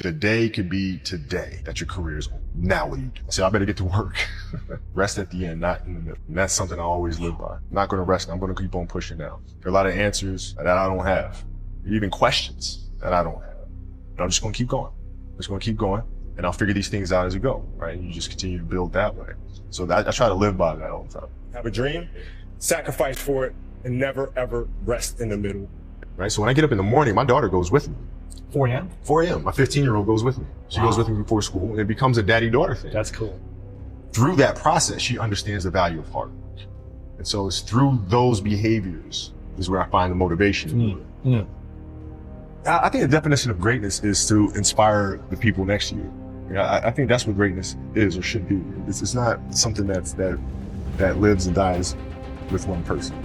The day could be today that your career is over. Now what do you do? So I better get to work. Rest at the end, not in the middle. And that's something I always live by. I'm not going to rest. I'm going to keep on pushing now. There are a lot of answers that I don't have. Even questions that I don't have. But I'm just going to keep going. I'm just going to keep going. And I'll figure these things out as we go, right? And you just continue to build that way. So I try to live by that all the time. Have a dream, sacrifice for it, and never ever rest in the middle. Right? So when I get up in the morning, my daughter goes with me. 4 a.m.? 4 a.m. My 15-year-old goes with me. She goes with me before school, and it becomes a daddy-daughter thing. That's cool. Through that process, she understands the value of hard work. And so it's through those behaviors is where I find the motivation. I think the definition of greatness is to inspire the people next to you. I think that's what greatness is or should be. It's not something that lives and dies with one person.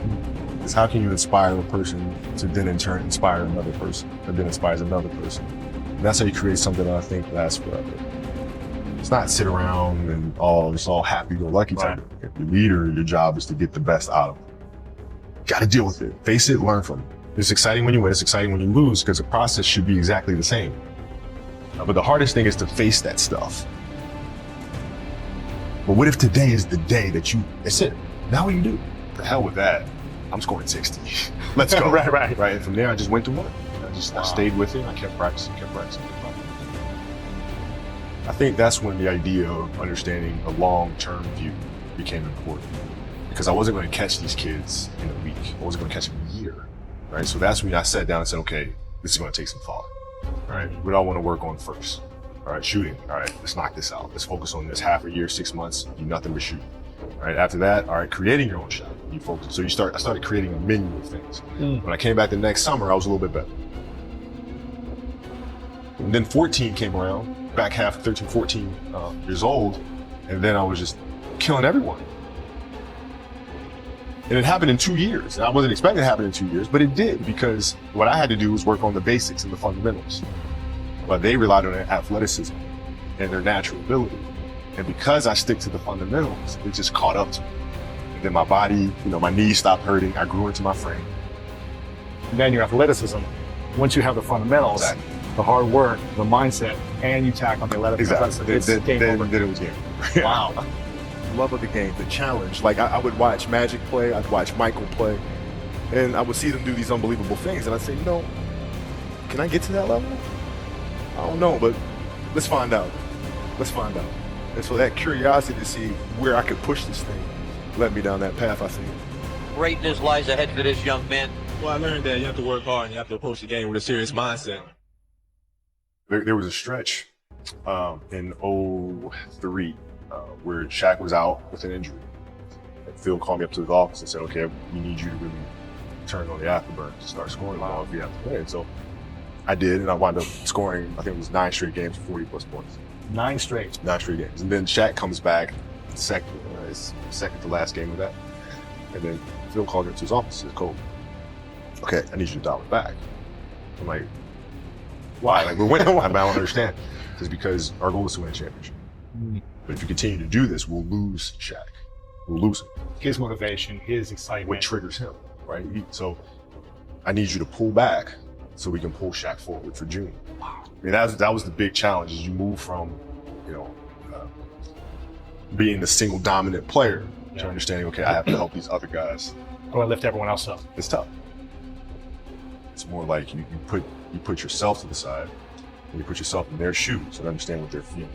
It's how can you inspire a person to then in turn inspire another person, that then inspires another person. And that's how you create something that I think lasts forever. It's not sit around and it's all happy-go-lucky type of thing. Your leader, your job is to get the best out of it. You gotta deal with it, face it, learn from it. It's exciting when you win, it's exciting when you lose, because the process should be exactly the same. But the hardest thing is to face that stuff. But what if today is the day that's it. Now what do you do? The hell with that. I'm scoring 60. Let's go. Right. And from there, I just went to work. I stayed with it. I kept practicing. I think that's when the idea of understanding a long-term view became important. Because I wasn't going to catch these kids in a week. I wasn't going to catch them in a year. Right? So that's when I sat down and said, okay, this is going to take some thought. All right, what do I want to work on first? All right, shooting. All right, let's knock this out. Let's focus on this half a year, 6 months, do nothing but shoot. All right, after that, all right, creating your own shot. You focus. So I started creating a menu of things. When I came back the next summer, I was a little bit better. And then 14 came around, back half 13, 14 years old, and then I was just killing everyone. And it happened in 2 years. I wasn't expecting it to happen in 2 years, but it did, because what I had to do was work on the basics and the fundamentals. But they relied on their athleticism and their natural ability. And because I stick to the fundamentals, it just caught up to me. And then my body, my knees stopped hurting. I grew into my frame. And then your athleticism, once you have the fundamentals, the hard work, the mindset, and you tack on the athleticism, then it was game. Wow. Love of the game, the challenge. Like I would watch Magic play, I'd watch Michael play, and I would see them do these unbelievable things, and I'd say, can I get to that level? I don't know, but let's find out. And so that curiosity to see where I could push this thing led me down that path, I think. Greatness lies ahead for this young man. Well, I learned that you have to work hard and you have to approach the game with a serious mindset. There was a stretch in 03 where Shaq was out with an injury. And Phil called me up to his office and said, okay, we need you to really turn on the afterburner to start scoring the ball if you have to play. And so I did, and I wound up scoring, I think it was 9 straight games, 40 plus points. 9 straight? 9 straight games. And then Shaq comes back second to last game of that. And then Phil called me up to his office and said, Cole, okay, I need you to dial it back. I'm like, why? Like, we're winning. I don't understand. It's because our goal is to win a championship. But if you continue to do this, we'll lose Shaq. We'll lose him. His motivation, his excitement. What triggers him, right? So I need you to pull back so we can pull Shaq forward for June. Wow. I mean, that was the big challenge, is you move from, being the single dominant player to understanding, okay, I have to help these other guys. Or lift everyone else up. It's tough. It's more like you put yourself to the side and you put yourself in their shoes and understand what they're feeling.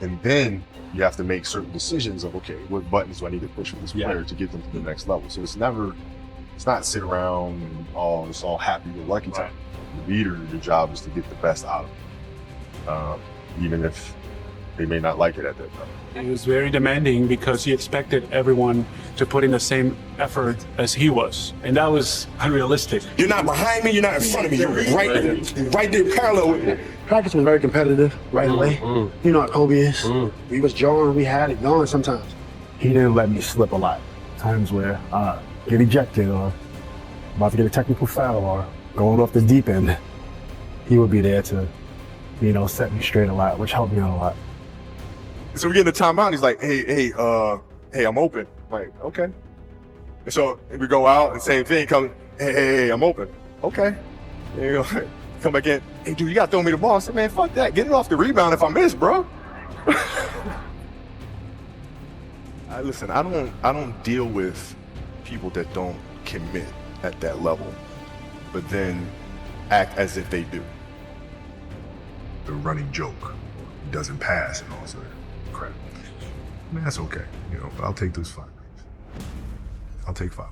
And then you have to make certain decisions of, okay, what buttons do I need to push for this player to get them to the next level? So it's not sit around and it's all happy-go-lucky time. The leader, your job is to get the best out of it, even if they may not like it at that time. He was very demanding because he expected everyone to put in the same effort as he was. And that was unrealistic. You're not behind me, you're not in front of me, you're right there parallel with me. Practice was very competitive right away. You know how Kobe is. We was jarring, we had it going sometimes. He didn't let me slip a lot. Times where get ejected or about to get a technical foul or going off the deep end. He would be there to, set me straight a lot, which helped me out a lot. So we get in the timeout, he's like, hey, I'm open. I'm like, okay. And so we go out and same thing, hey, I'm open. Okay. There you go. Come back in. hey, dude, you got to throw me the ball. I said, man, fuck that. Get it off the rebound if I miss, bro. Listen, I don't deal with people that don't commit at that level, but then act as if they do. The running joke, he doesn't pass and all that crap. I mean, that's okay, but I'll take those 5 games. I'll take 5.